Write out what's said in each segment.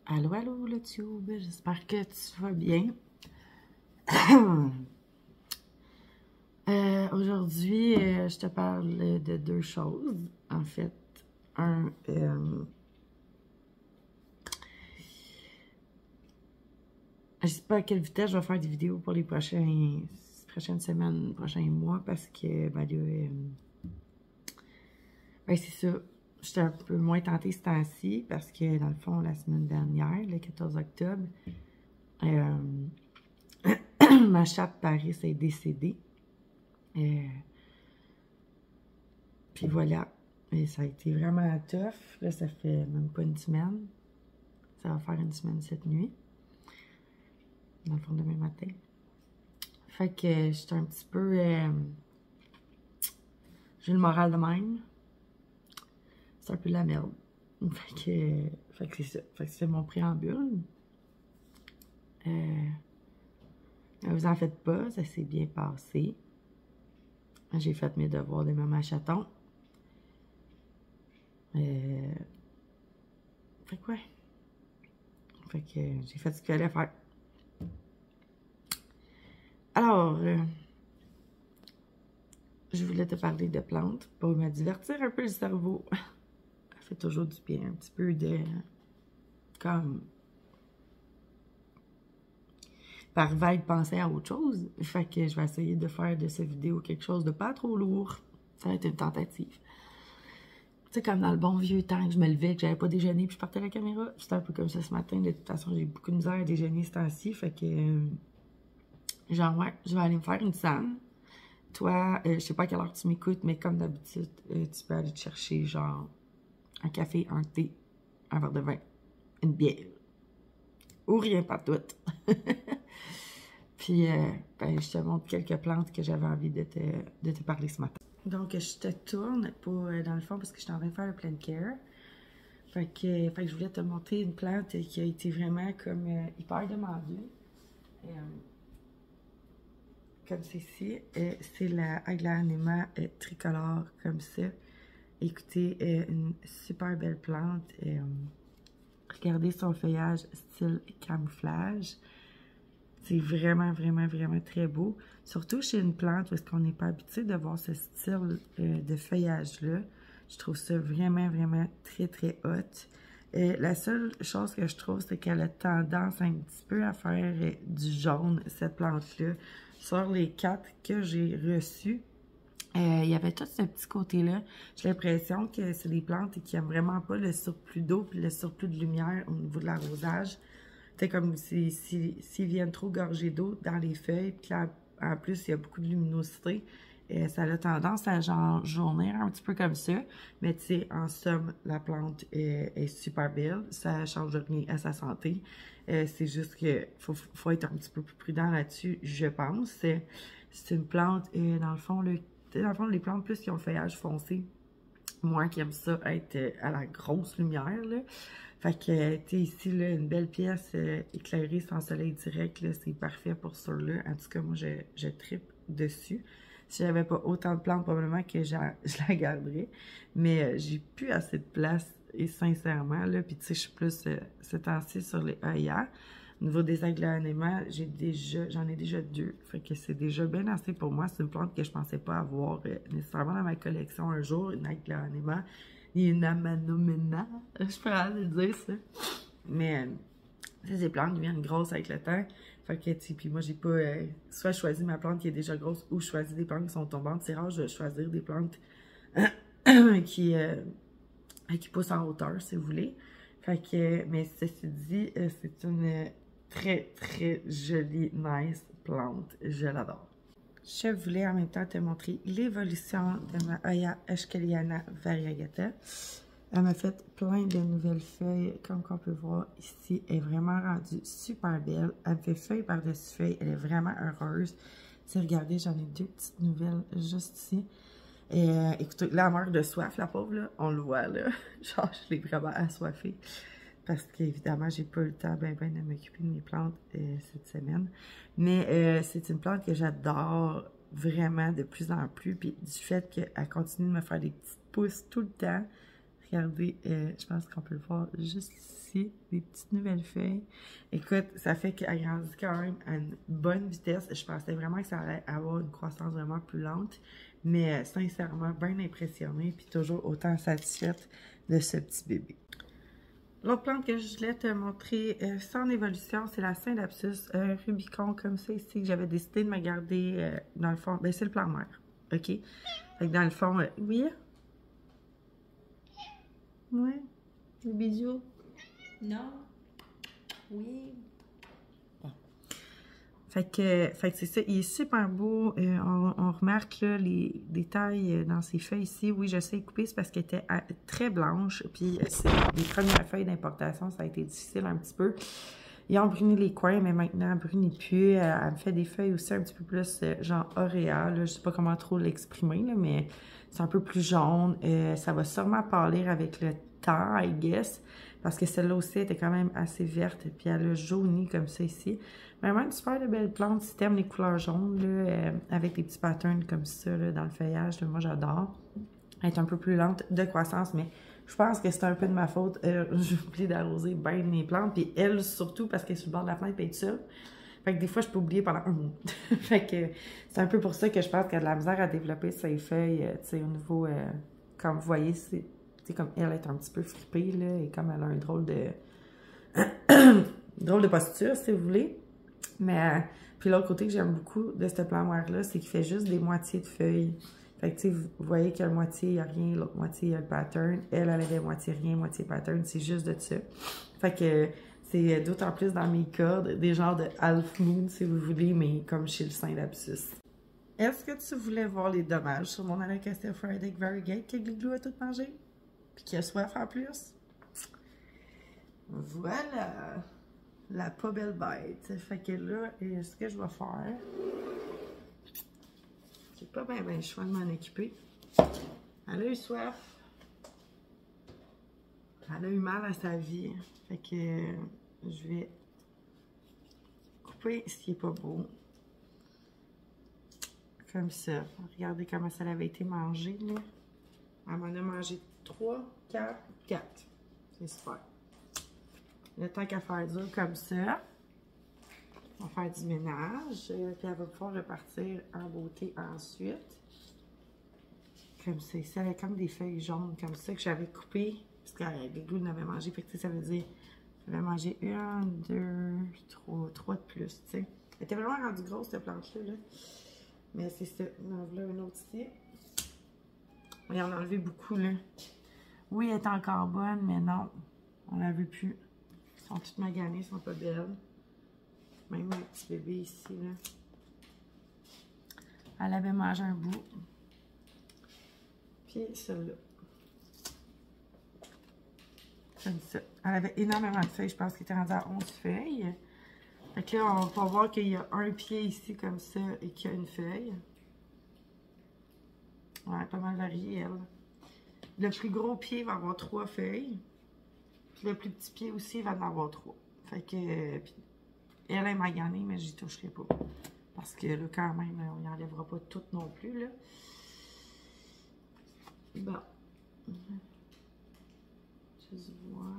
Allô, allô, le tube, j'espère que tu vas bien. Aujourd'hui, je te parle de deux choses, en fait. Je sais pas à quelle vitesse je vais faire des vidéos pour les prochaines semaines, prochains mois, parce que, c'est ça. J'étais un peu moins tentée ce temps-ci, parce que, dans le fond, la semaine dernière, le 14 octobre, ma chatte Paris est décédée. Puis voilà. Et ça a été vraiment tough. Là, ça fait même pas une semaine. Ça va faire une semaine cette nuit. Dans le fond, demain matin. Fait que j'étais un petit peu... j'ai le moral de même. C'est un peu de la merde. Fait que c'est ça. Fait que c'est mon préambule. Vous en faites pas, ça s'est bien passé. J'ai fait mes devoirs de maman chaton. Fait que ouais. Fait que j'ai fait ce qu'il fallait faire. Alors, je voulais te parler de plantes pour me divertir un peu le cerveau. Ça fait toujours du bien, un petit peu de... comme... par vague penser à autre chose. Fait que je vais essayer de faire de cette vidéo quelque chose de pas trop lourd. Ça va être une tentative. Tu sais, comme dans le bon vieux temps que je me levais, que j'avais pas déjeuné, puis je partais à la caméra. C'était un peu comme ça ce matin. De toute façon, j'ai beaucoup de misère à déjeuner ce temps-ci. Fait que... genre, ouais, je vais aller me faire une tisane. Toi, je sais pas à quelle heure tu m'écoutes, mais comme d'habitude, tu peux aller te chercher, genre, un café, un thé, un verre de vin, une bière. Ou rien, pas tout. Puis, je te montre quelques plantes que j'avais envie de te parler ce matin. Donc, je te tourne pour, dans le fond, parce que je suis en train de faire un plant care. Fait que je voulais te montrer une plante qui a été vraiment comme hyper demandée. Comme ceci, c'est la Aglaonema tricolore, comme ça. Écoutez, une super belle plante. Regardez son feuillage style camouflage. C'est vraiment, vraiment, vraiment très beau. Surtout chez une plante où est-ce qu'on n'est pas habitué de voir ce style de feuillage-là. Je trouve ça vraiment, vraiment très, très hot. La seule chose que je trouve, c'est qu'elle a tendance un petit peu à faire du jaune, cette plante-là. Sur les 4 que j'ai reçus, il y avait tout ce petit côté-là. J'ai l'impression que c'est des plantes qui n'aiment vraiment pas le surplus d'eau et le surplus de lumière au niveau de l'arrosage. C'est comme s'ils viennent trop gorger d'eau dans les feuilles, puis là, en plus, il y a beaucoup de luminosité. Ça a tendance à jaunir un petit peu comme ça. Mais tu sais, en somme, la plante est super belle. Ça ne change rien à sa santé. C'est juste qu'il faut être un petit peu plus prudent là-dessus, je pense. C'est une plante, dans le fond, les plantes plus qui ont le feuillage foncé, moi qui aime ça être à la grosse lumière, là. Fait que, tu sais, ici, là, une belle pièce éclairée sans soleil direct, là, c'est parfait pour ça, là. En tout cas, moi, je trippe dessus. Si j'avais pas autant de plantes, probablement que je la garderais. Mais j'ai plus assez de place, et sincèrement, là. Puis, tu sais, je suis plus ce temps-ci sur les œillères. Au niveau des aglaonema, j'en ai déjà 2. Fait que c'est déjà bien assez pour moi. C'est une plante que je pensais pas avoir nécessairement dans ma collection un jour, une aglaonema. Une amanomena, je pourrais le dire ça. Mais ces plantes deviennent grosses avec le temps. Fait que, tu sais, puis moi, j'ai pas soit choisi ma plante qui est déjà grosse ou choisi des plantes qui sont tombantes. C'est rare de choisir des plantes qui poussent en hauteur, si vous voulez. Fait que, mais ceci dit, c'est une très, très jolie, nice plante. Je l'adore. Je voulais en même temps te montrer l'évolution de ma Hoya Eschkeliana variegata. Elle m'a fait plein de nouvelles feuilles, comme qu'on peut voir ici. Elle est vraiment rendue super belle. Elle me fait feuille par-dessus feuille. Elle est vraiment heureuse. Tu regardez, j'en ai 2 petites nouvelles juste ici. Et écoutez, là, elle meurt de soif, la pauvre, là. On le voit, là. Genre, je l'ai vraiment assoiffée. Parce qu'évidemment, j'ai pas eu le temps de m'occuper de mes plantes cette semaine. Mais c'est une plante que j'adore vraiment de plus en plus. Puis du fait qu'elle continue de me faire des petites pousses tout le temps. Regardez, je pense qu'on peut le voir juste ici, des petites nouvelles feuilles. Écoute, ça fait qu'elle grandit quand même à une bonne vitesse. Je pensais vraiment que ça allait avoir une croissance vraiment plus lente. Mais sincèrement, bien impressionnée, puis toujours autant satisfaite de ce petit bébé. L'autre plante que je voulais te montrer sans évolution, c'est la Synapsus Rubicon, comme ça ici, que j'avais décidé de me garder dans le fond. Ben, c'est le plan mère, OK? Fait que dans le fond, oui? Ouais. Des bisous? Non? Oui? Bon. Fait que c'est ça, il est super beau. On remarque là, les détails dans ses feuilles ici. Oui, je sais couper, c'est parce qu'elle était très blanche. Puis c'est les premières feuilles d'importation, ça a été difficile un petit peu. Ils ont bruni les coins, mais maintenant, elle brunit plus. Elle me fait des feuilles aussi un petit peu plus genre auréa. Je sais pas comment trop l'exprimer, mais c'est un peu plus jaune. Ça va sûrement pâlir avec le temps, I guess. Parce que celle-là aussi était quand même assez verte. Puis elle a jauni comme ça ici. Vraiment une super de belle plante si t'aimes les couleurs jaunes, là, avec des petits patterns comme ça là, dans le feuillage. Là, moi, j'adore. Elle est un peu plus lente de croissance, mais je pense que c'est un peu de ma faute. J'ai oublié d'arroser bien mes plantes. Puis elle, surtout, parce qu'elle est sur le bord de la fenêtre et tout ça. Fait que des fois, je peux oublier pendant un mois. Fait que c'est un peu pour ça que je pense qu'elle a de la misère à développer ses feuilles, tu sais, au niveau... comme vous voyez, c'est comme elle est un petit peu fripée, là, et comme elle a un drôle de... drôle de posture, si vous voulez. Mais, puis l'autre côté que j'aime beaucoup de ce plan noir-là, c'est qu'il fait juste des moitiés de feuilles. Fait que, tu sais, vous voyez qu'à moitié, il n'y a rien, l'autre moitié, il y a le pattern. Elle avait moitié rien, moitié pattern. C'est juste de ça. Fait que c'est d'autant plus dans mes cordes, des genres de half moon, si vous voulez, mais comme chez le Synapsus. Est-ce que tu voulais voir les dommages sur mon Alocasia Friday Variegate que Gliglou a tout mangé? Puis qu'il a soif en plus? Voilà! La pas belle bête. Fait que là, ce que je vais faire, j'ai pas bien le choix de m'en occuper. Elle a eu soif. Elle a eu mal à sa vie. Fait que je vais couper ce qui est pas beau. Comme ça. Regardez comment ça avait été mangé, là. Elle m'en a mangé 3, 4, 4. C'est super. Le temps qu'à faire dur comme ça. On va faire du ménage. Puis elle va pouvoir repartir en beauté ensuite. Comme ça. Ici, elle a comme des feuilles jaunes comme ça que j'avais coupées. Parce que Gliglou l'avait mangé. Fait que ça veut dire j'avais mangé 1, 2, 3 de plus. T'sais. Elle était vraiment rendue grosse cette plante-là. Là. Mais c'est ça. On en a un autre ici. On en a enlevé beaucoup là. Oui, elle est encore bonne, mais non. On la veut plus. Ils sont toutes maganées, ils sont pas belles. Même le petit bébé ici, là. Elle avait mangé un bout. Puis celle-là. Comme ça. Elle avait énormément de feuilles. Je pense qu'elle était rendue à 11 feuilles. Fait que là, on va voir qu'il y a un pied ici comme ça et qu'il y a une feuille. Ouais, pas mal varié, elle. Le plus gros pied va avoir 3 feuilles. Puis le plus petit pied aussi va en avoir 3. Fait que... puis elle est maganée, mais j'y toucherai pas. Parce que là, quand même, on n'y enlèvera pas toutes non plus, là. Bon. Juste voir.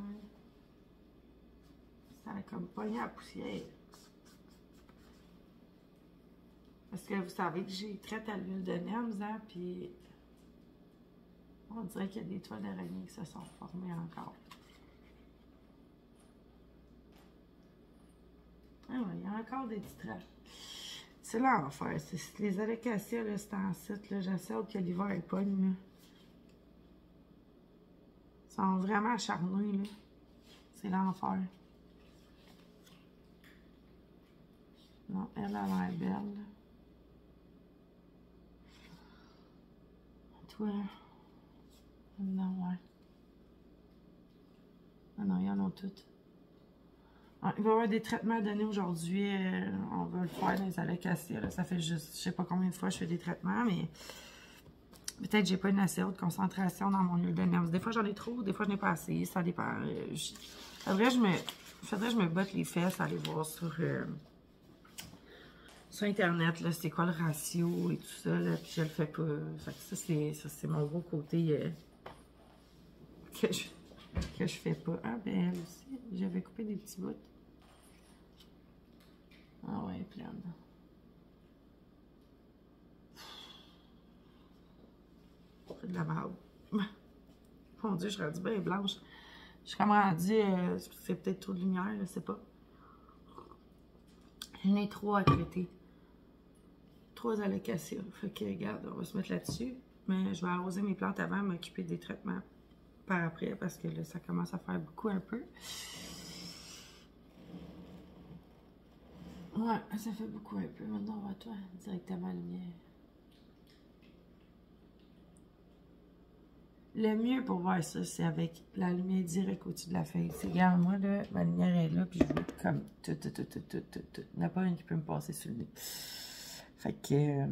Ça a comme pogné à la poussière. Parce que vous savez que j'ai traité à l'huile de Nems, hein, puis on dirait qu'il y a des toiles d'araignée qui se sont formées encore. Ah ouais, il y a encore des petits traits. C'est l'enfer. Les alocasias, là, c'est en site, là. J'essaie que l'hiver est pogne, là. Ils sont vraiment acharnés, là. C'est l'enfer. Non, elle a l'air belle. Toi. Non, ouais. Ah non, ils en ont toutes. Ah, il va y avoir des traitements donnés aujourd'hui. On va le faire dans les allocations. Ça fait juste, je sais pas combien de fois je fais des traitements, mais peut-être que j'ai pas une assez haute concentration dans mon huile de NEMS. Des fois j'en ai trop, des fois je n'ai pas assez. Ça dépend. Faudrait que je me botte les fesses, aller voir sur Internet, là, c'est quoi le ratio et tout ça, là, puis je le fais pas. Fait que ça, c'est mon gros côté que je fais pas. Ah, ben, elle aussi, j'avais coupé des petits bouts. Ah ouais, pleine. C'est de la merde. Mon Dieu, je suis rendue bien blanche. Je suis comme rendue, c'est peut-être trop de lumière, je sais pas. J'en ai trop à traiter. 3 allocations. Fait que, regarde, on va se mettre là-dessus. Mais je vais arroser mes plantes avant, m'occuper des traitements par après, parce que là, ça commence à faire beaucoup un peu. Ouais, ça fait beaucoup un peu. Maintenant, on va toi directement à la lumière. Le mieux pour voir ça, c'est avec la lumière directe au-dessus de la feuille. Regarde, moi, là, ma lumière est là, puis je vois comme tout. Il n'y en a pas une qui peut me passer sur le nez. Fait que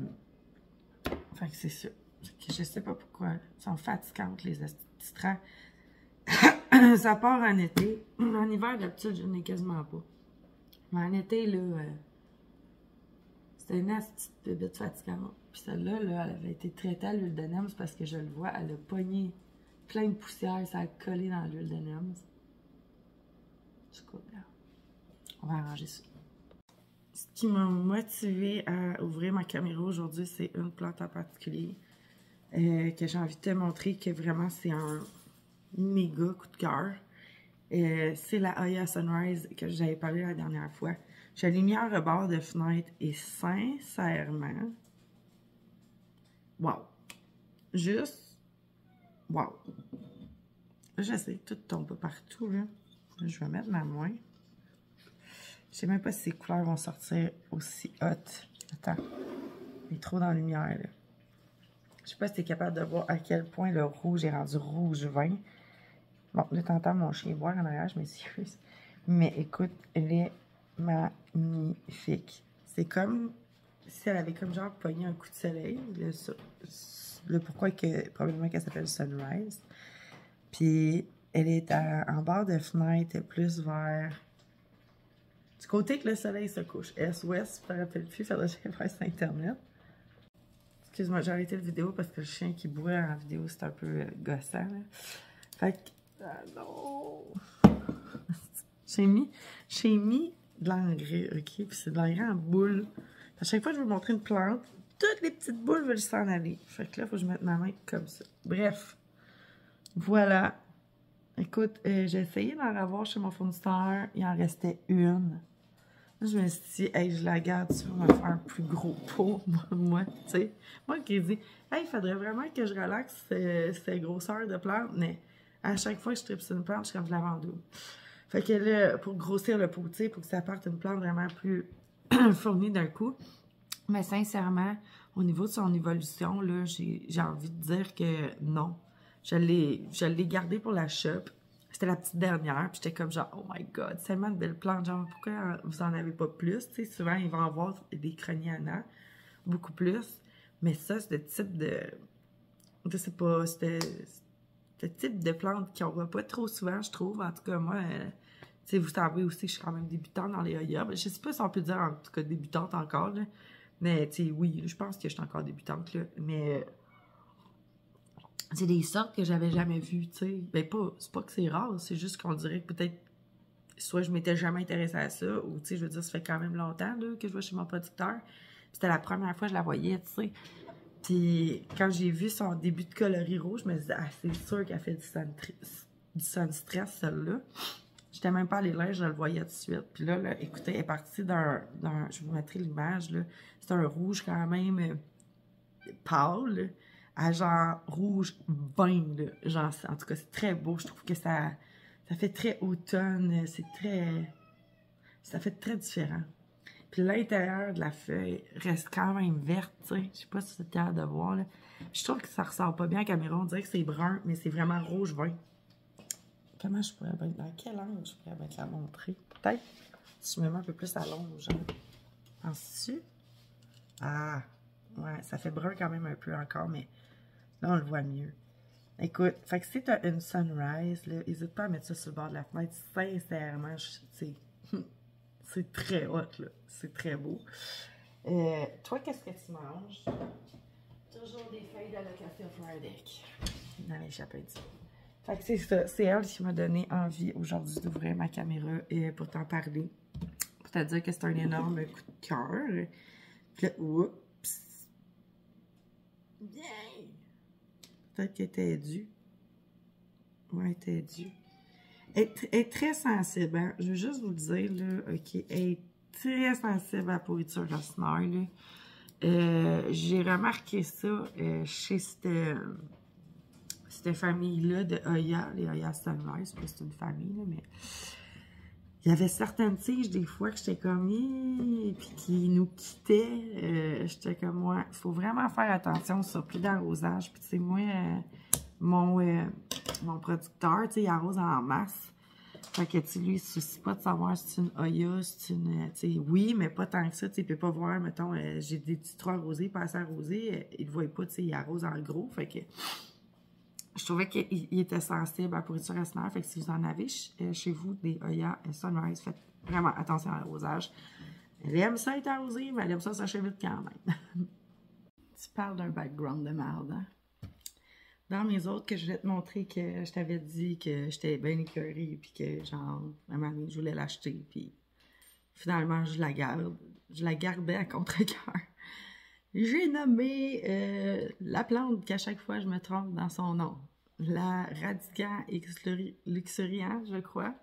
c'est ça. Fait que je sais pas pourquoi. Elles sont fatigantes, les distraits. Ça part en été. En hiver, d'habitude, je n'ai quasiment pas. Mais en été, là, c'était une petite bébête fatigante. Puis celle-là, là, elle avait été traitée à l'huile de NEMS parce que je le vois, elle a pogné plein de poussière, ça a collé dans l'huile de NEMS. Du coup, là, on va arranger ça. Ce qui m'a motivé à ouvrir ma caméra aujourd'hui, c'est une plante en particulier que j'ai envie de te montrer que vraiment c'est un méga coup de cœur. C'est la Hoya Sunrise que j'avais parlé la dernière fois. Je l'ai mis en rebord de fenêtre et sincèrement, wow! Juste, wow! Je sais, tout tombe pas partout, là. Je vais mettre ma main. Je sais même pas si ces couleurs vont sortir aussi hot. Attends, il est trop dans la lumière, là. Je sais pas si tu es capable de voir à quel point le rouge est rendu rouge vin. Bon, là, t'entends mon chien boire en arrière, je m'excuse. Mais écoute, elle est magnifique. C'est comme si elle avait comme genre pogné un coup de soleil. Le pourquoi que probablement qu'elle s'appelle Sunrise. Puis elle est en bord de fenêtre, plus vers du côté que le soleil se couche. Est-ouest, je ne me rappelle plus, il faudrait que j'aille voir sur Internet. Excuse-moi, j'ai arrêté la vidéo parce que le chien qui boit en vidéo, c'est un peu gossant. Là. Fait que... Ah non! J'ai mis de l'engrais, ok? Puis c'est de l'engrais en boule. À chaque fois que je veux montrer une plante, toutes les petites boules veulent s'en aller. Fait que là, il faut que je mette ma main comme ça. Bref. Voilà. Écoute, j'ai essayé d'en avoir chez mon fournisseur. Il en restait une. Là, je me suis dit, hey, je la garde, tu vas me faire un plus gros pot, moi, tu sais. Moi qui ai dit, hey, il faudrait vraiment que je relaxe ces grosseurs de plantes, mais à chaque fois que je tripe sur une plante, je suis comme je la vends double. Fait que là, pour grossir le pot, tu sais, pour que ça parte une plante vraiment plus fournie d'un coup. Mais sincèrement, au niveau de son évolution, là, j'ai envie de dire que non. Je l'ai gardée pour la shop. C'était la petite dernière, puis j'étais comme genre, oh my god, c'est tellement de belles plantes, genre, pourquoi vous en avez pas plus? Tu sais, souvent, ils vont avoir des cronianas, beaucoup plus. Mais ça, c'est le type de. Je sais pas, c'est le type de plante qu'on voit pas trop souvent, je trouve. En tout cas, moi, tu sais, vous savez aussi que je suis quand même débutante dans les Hoya. Je sais pas si on peut dire en tout cas débutante encore, là. Mais, tu sais, oui, je pense que je suis encore débutante, là. Mais. C'est des sortes que j'avais jamais vues, tu sais. Ben, c'est pas que c'est rare, c'est juste qu'on dirait que peut-être, soit je m'étais jamais intéressée à ça, ou, tu sais, je veux dire, ça fait quand même longtemps, là, que je vais chez mon producteur. C'était la première fois que je la voyais, tu sais. Puis, quand j'ai vu son début de coloris rouge, je me disais, ah, c'est sûr qu'elle fait du sun stress, celle-là. J'étais même pas allée là, je le voyais tout de suite. Puis là, écoutez, elle est partie d'un, je vous mettrai l'image, là. C'est un rouge quand même pâle, à genre rouge vin, là. Genre, en tout cas, c'est très beau. Je trouve que ça fait très automne. C'est très... Ça fait très différent. Puis l'intérieur de la feuille reste quand même verte, tu sais. Je sais pas si c'est capable de voir, là. Je trouve que ça ressort pas bien à la caméra. On dirait que c'est brun, mais c'est vraiment rouge vin. comment je pourrais bien... Dans quel angle je pourrais bien te la montrer? Peut-être si je me mets un peu plus à l'ombre, genre. Penses-tu? Ah! Ouais, ça fait brun quand même un peu encore, mais là, on le voit mieux. Écoute, fait que si t'as une sunrise, là, n'hésite pas à mettre ça sur le bord de la fenêtre. Sincèrement, c'est très hot, là. C'est très beau. Toi, qu'est-ce que tu manges? Toujours des feuilles d'Alocasia Friday dans les chapelets. Fait que c'est ça. C'est elle qui m'a donné envie aujourd'hui d'ouvrir ma caméra et pour t'en parler. Pour te dire que c'est un énorme coup de cœur. Puis là, oups! Bien! Peut-être qu'elle était due. Ouais, elle était due. Elle est très sensible, hein? Je veux juste vous le dire, là, OK? Elle est très sensible à la pourriture racinaire, là. J'ai remarqué ça chez cette famille-là de Oya, les Oya Sunrise, parce que c'est une famille, là, mais il y avait certaines tiges, des fois, que j'étais comme, puis qui nous quittaient. J'étais comme, ouais, il faut vraiment faire attention sur plus d'arrosage. Puis, tu sais, moi, mon producteur, tu sais, il arrose en masse. Fait que, tu sais, lui, il se soucie pas de savoir si c'est une Oya, si c'est une, tu sais, oui, mais pas tant que ça, tu sais, il peut pas voir, mettons, j'ai des petits trous arrosés, pas assez arrosés, il le voit pas, tu sais, il arrose en gros, fait que je trouvais qu'il était sensible à la pourriture racinaire, fait que si vous en avez chez vous des Oya Sunrise, faites vraiment attention à l'arrosage. Elle aime ça être arrosée, mais elle aime ça sécher vite quand même. Tu parles d'un background de merde, hein? Dans mes autres, que je vais te montrer que je t'avais dit que j'étais bien écœurée, puis que, genre, à un moment donné, je voulais l'acheter, puis finalement, je la garde. Je la gardais à contre-cœur. J'ai nommé la plante qu'à chaque fois, je me trompe dans son nom. La Radica luxuriant, je crois.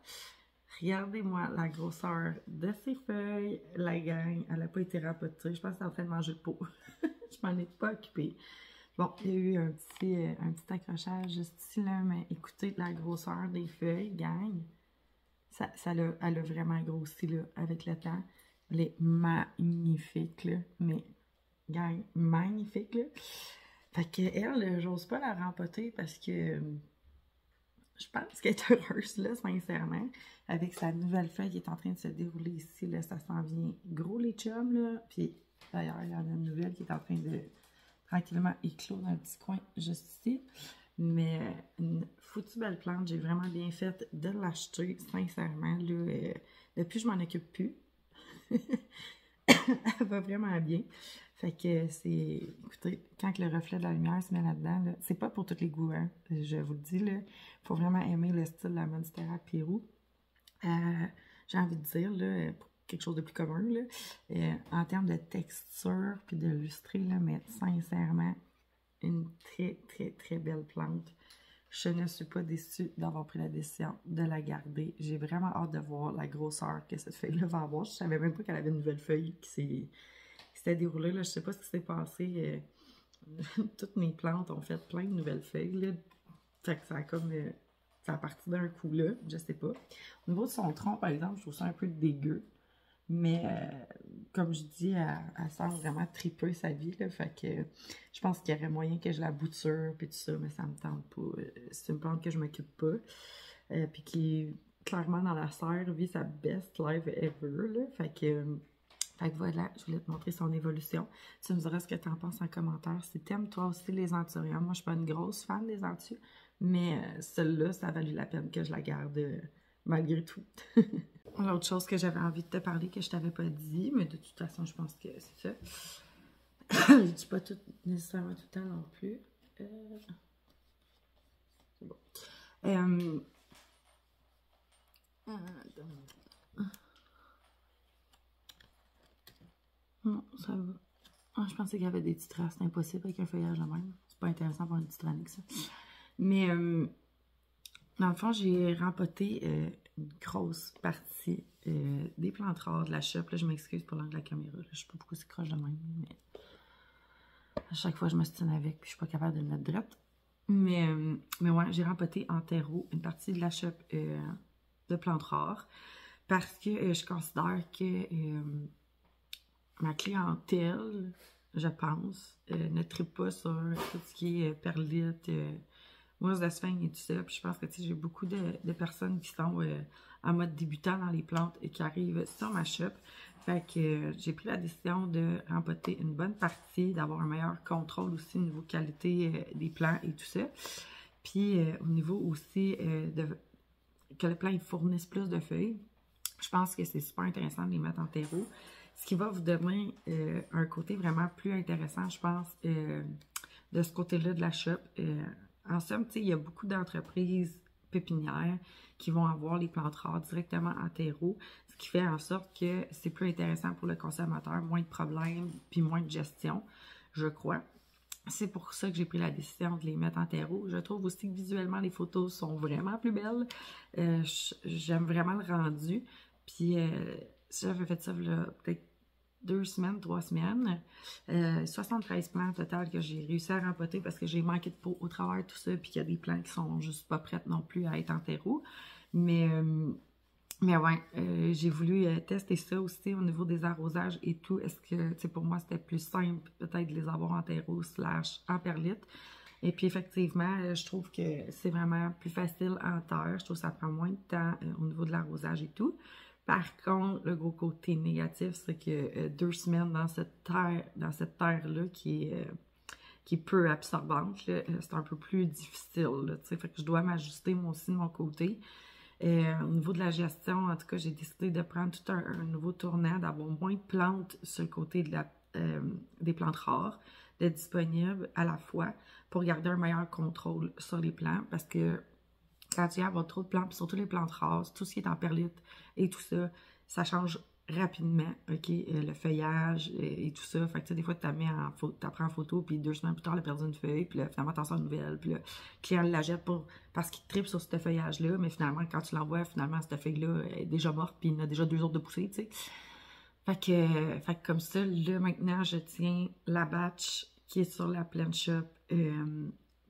Regardez-moi la grosseur de ses feuilles. La gang, elle n'a pas été rapotée. Je pense qu'elle est en train de manger de peau. Je m'en ai pas occupée. Bon, il y a eu un petit accrochage juste ici, là, mais écoutez la grosseur des feuilles, gang. Elle a vraiment grossi, là, avec le temps. Elle est magnifique, là, mais, gang, magnifique, là. Fait que elle, j'ose pas la rempoter parce que je pense qu'elle est heureuse, là, sincèrement. Avec sa nouvelle feuille qui est en train de se dérouler ici, là, ça s'en vient gros, les chums, là. Puis, d'ailleurs, il y en a une nouvelle qui est en train de tranquillement éclore dans un petit coin juste ici. Mais une foutue belle plante, j'ai vraiment bien fait de l'acheter, sincèrement. Là, depuis, je m'en occupe plus. Elle va vraiment bien. Fait que c'est... Écoutez, quand le reflet de la lumière se met là-dedans, là, c'est pas pour tous les goûts, hein. Je vous le dis, là. Il faut vraiment aimer le style de la Monstera Pérou. J'ai envie de dire, là, pour quelque chose de plus commun, là, en termes de texture puis de lustré, là, mais sincèrement, une très, très, très belle plante. Je ne suis pas déçue d'avoir pris la décision de la garder. J'ai vraiment hâte de voir la grosseur que cette feuille-là va avoir. Je savais même pas qu'elle avait une nouvelle feuille qui s'était déroulée. Là. Je sais pas ce qui s'est passé. Toutes mes plantes ont fait plein de nouvelles feuilles. Là. Fait que ça a comme... ça a parti d'un coup là, je sais pas. Au niveau de son tronc, par exemple, je trouve ça un peu dégueu. Mais comme je dis, elle semble vraiment triper sa vie. Là, fait que je pense qu'il y aurait moyen que je la bouture puis tout ça, mais ça me tente pas. C'est une plante que je m'occupe pas. Puis qui est clairement dans la serre, vit sa best life ever. Là, fait que voilà, je voulais te montrer son évolution. Tu me diras ce que tu en penses en commentaire. Si t'aimes toi aussi les anthuriums, moi je suis pas une grosse fan des anthus, mais celle-là, ça a valu la peine que je la garde malgré tout. L'autre chose que j'avais envie de te parler que je t'avais pas dit, mais de toute façon, je pense que c'est ça. Je dis pas tout nécessairement tout le temps non plus. C'est bon. Non, ça va. Ah, je pensais qu'il y avait des petites traces. C'est impossible avec un feuillage de même. C'est pas intéressant pour une petite année que ça. Mais dans le fond, j'ai rempoté une grosse partie des plantes rares de la shop. Là, je m'excuse pour l'angle de la caméra. Là, je sais pas pourquoi c'est croche de même. Mais à chaque fois, je me stine avec puis je suis pas capable de me mettre droite. Mais ouais, j'ai rempoté en terreau une partie de la shop de plantes rares parce que je considère que ma clientèle, je pense, ne tripe pas sur tout ce qui est perlite, mousse de sphinx et tout ça. Puis je pense que j'ai beaucoup de personnes qui sont en mode débutant dans les plantes et qui arrivent sur ma shop. Fait que j'ai pris la décision de rempoter une bonne partie, d'avoir un meilleur contrôle aussi au niveau qualité des plants et tout ça. Puis au niveau aussi que le plant il fournisse plus de feuilles, je pense que c'est super intéressant de les mettre en terreau. Ce qui va vous donner un côté vraiment plus intéressant, je pense, de ce côté-là de la shop. En somme, il y a beaucoup d'entreprises pépinières qui vont avoir les plantes rares directement en terreau, ce qui fait en sorte que c'est plus intéressant pour le consommateur, moins de problèmes, puis moins de gestion, je crois. C'est pour ça que j'ai pris la décision de les mettre en terreau. Je trouve aussi que visuellement, les photos sont vraiment plus belles. J'aime vraiment le rendu. Puis, j'avais fait ça peut-être 2 semaines, 3 semaines. 73 plants au total que j'ai réussi à rempoter parce que j'ai manqué de peau au travers de tout ça. Puis, il y a des plants qui sont juste pas prêtes non plus à être en terreau. Mais ouais, j'ai voulu tester ça aussi au niveau des arrosages et tout. Est-ce que, pour moi, c'était plus simple peut-être de les avoir en terreau / en perlite. Et puis, effectivement, je trouve que c'est vraiment plus facile en terre. Je trouve que ça prend moins de temps au niveau de l'arrosage et tout. Par contre, le gros côté négatif, c'est que 2 semaines dans cette terre-là qui est peu absorbante, c'est un peu plus difficile. Fait que je dois m'ajuster moi aussi de mon côté. Au niveau de la gestion, en tout cas, j'ai décidé de prendre tout un nouveau tournant, d'avoir moins de plantes sur le côté des plantes rares, d'être disponible à la fois pour garder un meilleur contrôle sur les plants, parce que quand il y a trop de plantes, puis surtout les plantes rares, tout ce qui est en perlite et tout ça, ça change rapidement, OK, le feuillage et tout ça. Fait que, des fois, tu prends en photo, puis 2 semaines plus tard, elle a perdu une feuille, puis là, finalement, t'en sors une nouvelle, puis là, le client la jette parce qu'il tripe sur ce feuillage-là, mais finalement, quand tu l'envoies, finalement, cette feuille-là est déjà morte, puis il y en a déjà 2 autres de poussées, tu sais. Fait que comme ça, là, maintenant, je tiens la batch qui est sur la Plant Shop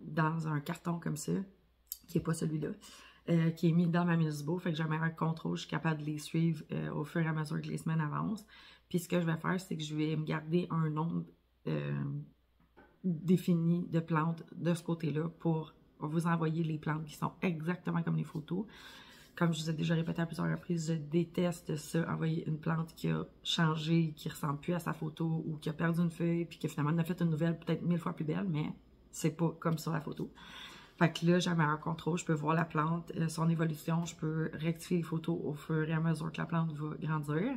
dans un carton comme ça, qui n'est pas celui-là, qui est mis dans ma Musbo. Fait que j'ai un meilleur contrôle, je suis capable de les suivre au fur et à mesure que les semaines avancent. Puis ce que je vais faire, c'est que je vais me garder un nombre défini de plantes de ce côté-là pour vous envoyer les plantes qui sont exactement comme les photos. Comme je vous ai déjà répété à plusieurs reprises, je déteste ça, envoyer une plante qui a changé, qui ressemble plus à sa photo ou qui a perdu une feuille, puis qui finalement a fait une nouvelle peut-être 1000 fois plus belle, mais c'est pas comme sur la photo. Fait que là, j'ai un meilleur contrôle, je peux voir la plante, son évolution, je peux rectifier les photos au fur et à mesure que la plante va grandir.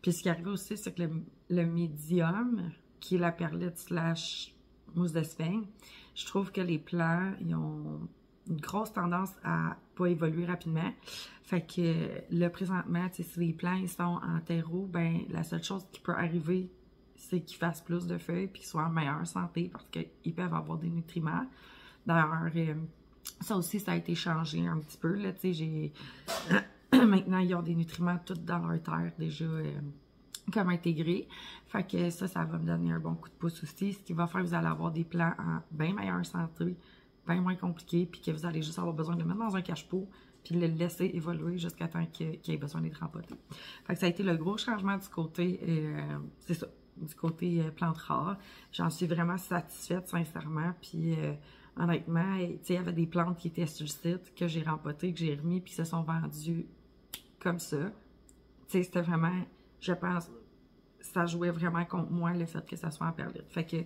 Puis ce qui arrive aussi, c'est que le médium, qui est la perlite / mousse de sphinx, je trouve que les plants, ils ont une grosse tendance à pas évoluer rapidement. Fait que là, présentement, si les plants ils sont en terreau, ben la seule chose qui peut arriver, c'est qu'ils fassent plus de feuilles puis qu'ils soient en meilleure santé parce qu'ils peuvent avoir des nutriments. D'ailleurs, ça aussi, ça a été changé un petit peu. Là, maintenant, ils ont des nutriments tous dans leur terre déjà comme intégrés. Fait que ça va me donner un bon coup de pouce aussi. Ce qui va faire que vous allez avoir des plants en bien meilleure santé, bien moins compliqués, puis que vous allez juste avoir besoin de le mettre dans un cache-pot, puis le laisser évoluer jusqu'à temps qu'il ait besoin d'être rempoté. Fait que ça a été le gros changement du côté, c'est ça, du côté plantes rares. J'en suis vraiment satisfaite, sincèrement, puis honnêtement, il y avait des plantes qui étaient sur le site, que j'ai rempotées, que j'ai remis, puis se sont vendues comme ça. C'était vraiment, je pense, ça jouait vraiment contre moi, le fait que ça soit en perlite. Fait que,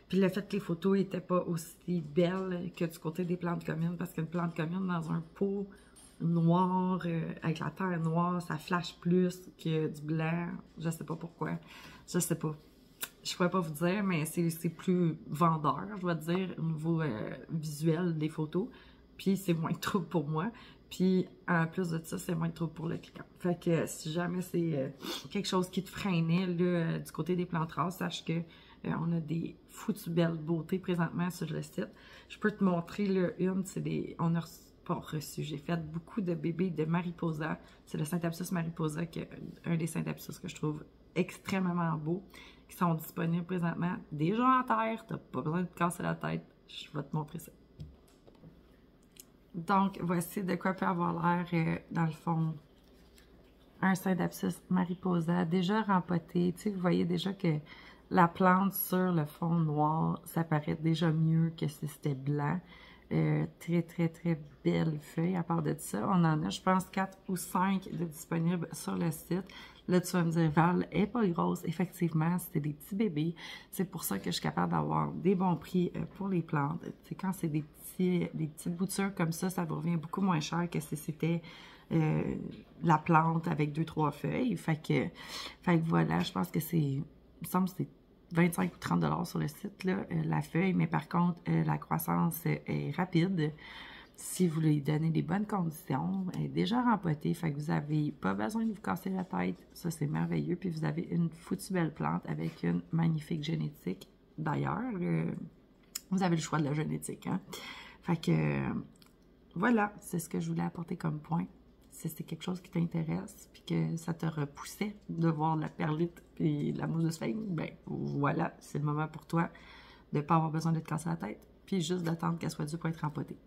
puis le fait que les photos n'étaient pas aussi belles que du côté des plantes communes, parce qu'une plante commune dans un pot noir, avec la terre noire, ça flash plus que du blanc. Je sais pas pourquoi. Je sais pas. Je pourrais pas vous dire, mais c'est plus vendeur, je dois dire, au niveau visuel des photos. Puis c'est moins de trouble pour moi. Puis en plus de ça, c'est moins de trouble pour le client. Fait que si jamais c'est quelque chose qui te freinait là, du côté des plantes rares, sache que on a des foutues belles beautés présentement sur le site. Je peux te montrer là, une, c'est des. On a pas reçu. J'ai fait beaucoup de bébés de Mariposa. C'est le Synthapsus Mariposa, un des Synthapsus que je trouve extrêmement beau, qui sont disponibles présentement déjà en terre. T'as pas besoin de te casser la tête. Je vais te montrer ça. Donc, voici de quoi peut avoir l'air, dans le fond, un Synthapsus Mariposa déjà rempoté. Tu sais, vous voyez déjà que la plante sur le fond noir, ça paraît déjà mieux que si c'était blanc. Très, très, très belles feuilles. À part de ça, on en a, je pense, 4 ou 5 de disponibles sur le site. Là, tu vas me dire, Val, elle n'est pas grosse. Effectivement, c'était des petits bébés. C'est pour ça que je suis capable d'avoir des bons prix pour les plantes. C'est quand c'est des petites boutures comme ça vous revient beaucoup moins cher que si c'était la plante avec 2-3 feuilles. Fait que voilà, je pense que c'est, il me semble que c'est 25 ou 30 $ sur le site, là, la feuille, mais par contre, la croissance est rapide. Si vous lui donnez des bonnes conditions, elle est déjà rempotée, fait que vous n'avez pas besoin de vous casser la tête. Ça, c'est merveilleux. Puis vous avez une foutue belle plante avec une magnifique génétique. D'ailleurs, vous avez le choix de la génétique, hein? Fait que, voilà, c'est ce que je voulais apporter comme point. Si c'est quelque chose qui t'intéresse, puis que ça te repoussait de voir la perlite et la mousse de sphagne, ben voilà, c'est le moment pour toi de ne pas avoir besoin de te casser la tête, puis juste d'attendre qu'elle soit due pour être rempotée.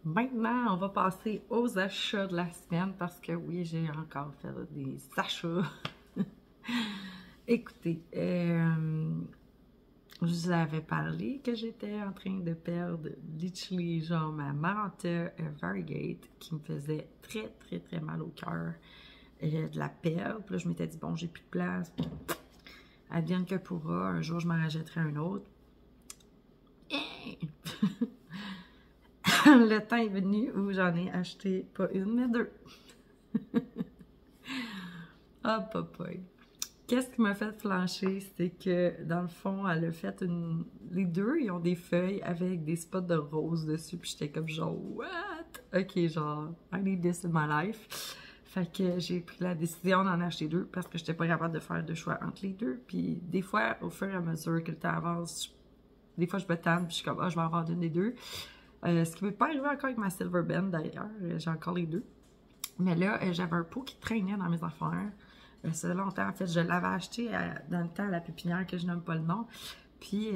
Maintenant, on va passer aux achats de la semaine, parce que oui, j'ai encore fait des achats. Écoutez, je vous avais parlé que j'étais en train de perdre literally genre ma Maranta Variegate qui me faisait très très très mal au cœur de la perdre. Puis là, je m'étais dit, bon, j'ai plus de place. Bon, advienne que pourra. Un jour, je m'en rachèterai un autre. Le temps est venu où j'en ai acheté pas une, mais deux. Ah, papaye. Qu'est-ce qui m'a fait flancher, c'est que, dans le fond, elle a fait une... Les deux, ils ont des feuilles avec des spots de rose dessus, puis j'étais comme genre, what? Ok, genre, I need this in my life. Fait que j'ai pris la décision d'en acheter deux, parce que j'étais pas capable de faire de choix entre les deux. Puis des fois, au fur et à mesure que le temps avance, des fois je me tanne, puis je suis comme, ah, je vais en vendre une des deux. Ce qui ne peut pas arriver encore avec ma Silver Bend, d'ailleurs, j'ai encore les deux. Mais là, j'avais un pot qui traînait dans mes affaires. Ça fait longtemps, en fait, je l'avais acheté dans le temps à la pépinière que je nomme pas le nom. Puis,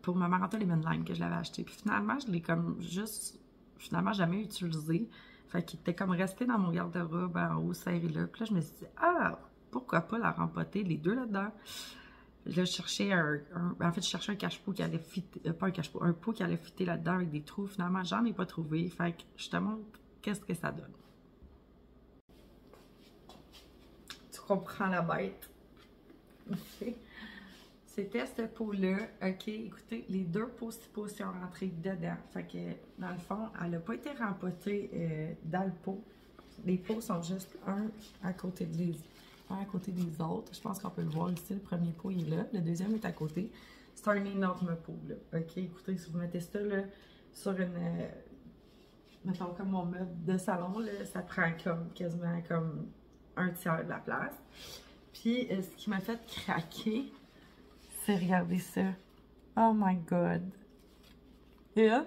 pour ma Maranta Lemon Lime que je l'avais acheté. Puis finalement, je l'ai comme juste, finalement, jamais utilisé. Fait qu'il était comme resté dans mon garde-robe en haut, serré là. Puis là, je me suis dit, ah, pourquoi pas la rempoter, les deux là-dedans. Là, je cherchais en fait, je cherchais un cache-pot qui allait fitter, pas un cache-pot, un pot qui allait fitter là-dedans avec des trous. Finalement, j'en ai pas trouvé. Fait que je te montre qu'est-ce que ça donne. Tu comprends la bête. C'était ce pot-là. OK, écoutez, les deux pots sont rentrés dedans. Fait que, dans le fond, elle n'a pas été rempotée dans le pot. Les pots sont juste un à côté des autres. Je pense qu'on peut le voir ici. Le premier pot il est là. Le deuxième est à côté. C'est un énorme pot, là. OK, écoutez, si vous mettez ça là, sur une... mettons comme mon meuble de salon, là, ça prend comme quasiment comme un tiers de la place. Puis, ce qui m'a fait craquer, c'est regarder ça. Oh my God! Une,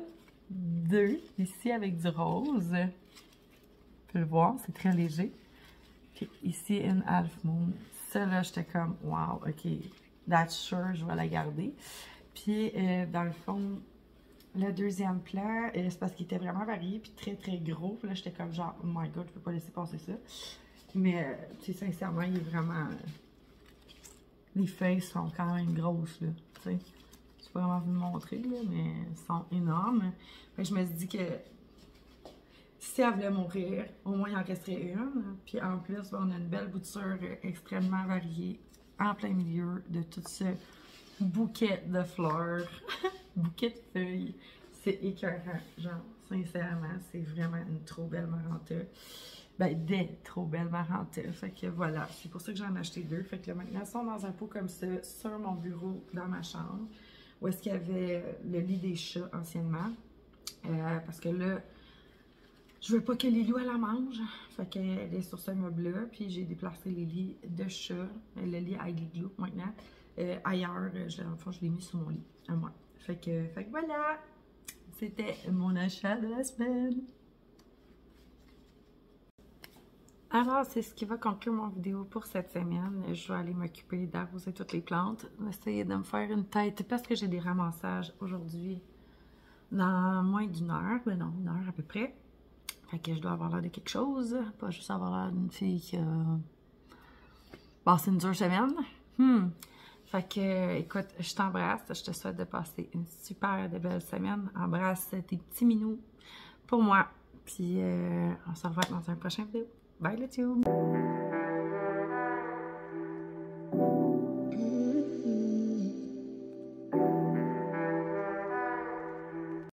deux, ici avec du rose. Tu peux le voir, c'est très léger. Puis ici, une Half Moon. Ça, là, j'étais comme, wow, OK, that's sure, je vais la garder. Puis, dans le fond, le deuxième plan, c'est parce qu'il était vraiment varié, puis très, très gros. Puis là, j'étais comme genre, oh my God, je peux pas laisser passer ça. Mais, tu sais, sincèrement, il est vraiment... les feuilles sont quand même grosses, là, tu sais. Je peux vraiment vous le montrer, là, mais elles sont énormes. Fait que je me suis dit que si elle voulait mourir, au moins il en resterait une. Puis en plus, on a une belle bouture extrêmement variée en plein milieu de tout ce bouquet de fleurs, bouquet de feuilles. C'est écœurant, genre, sincèrement, c'est vraiment une trop belle Maranta. Ben, des trop belles Maranta. Fait que voilà, c'est pour ça que j'en ai acheté deux. Fait que là, maintenant, elles sont dans un pot comme ça, sur mon bureau, dans ma chambre, où est-ce qu'il y avait le lit des chats anciennement. Parce que là, je veux pas que Lilou elle la mange. Fait qu'elle est sur ce meuble-là. Puis j'ai déplacé les lits de chat, le lit à Igloo maintenant, ailleurs. Enfin, je l'ai mis sur mon lit, à moi. Fait que voilà, c'était mon achat de la semaine. Alors, c'est ce qui va conclure mon vidéo pour cette semaine. Je vais aller m'occuper d'arroser toutes les plantes, essayer de me faire une tête, parce que j'ai des ramassages aujourd'hui dans moins d'une heure, ben non, une heure à peu près. Fait que je dois avoir l'air de quelque chose, pas juste avoir l'air d'une fille qui a passé une dure semaine. Fait que, écoute, je t'embrasse. Je te souhaite de passer une super de belle semaine. Embrasse tes petits minous pour moi. Puis, on se revoit dans un prochain vidéo. Bye, le tube!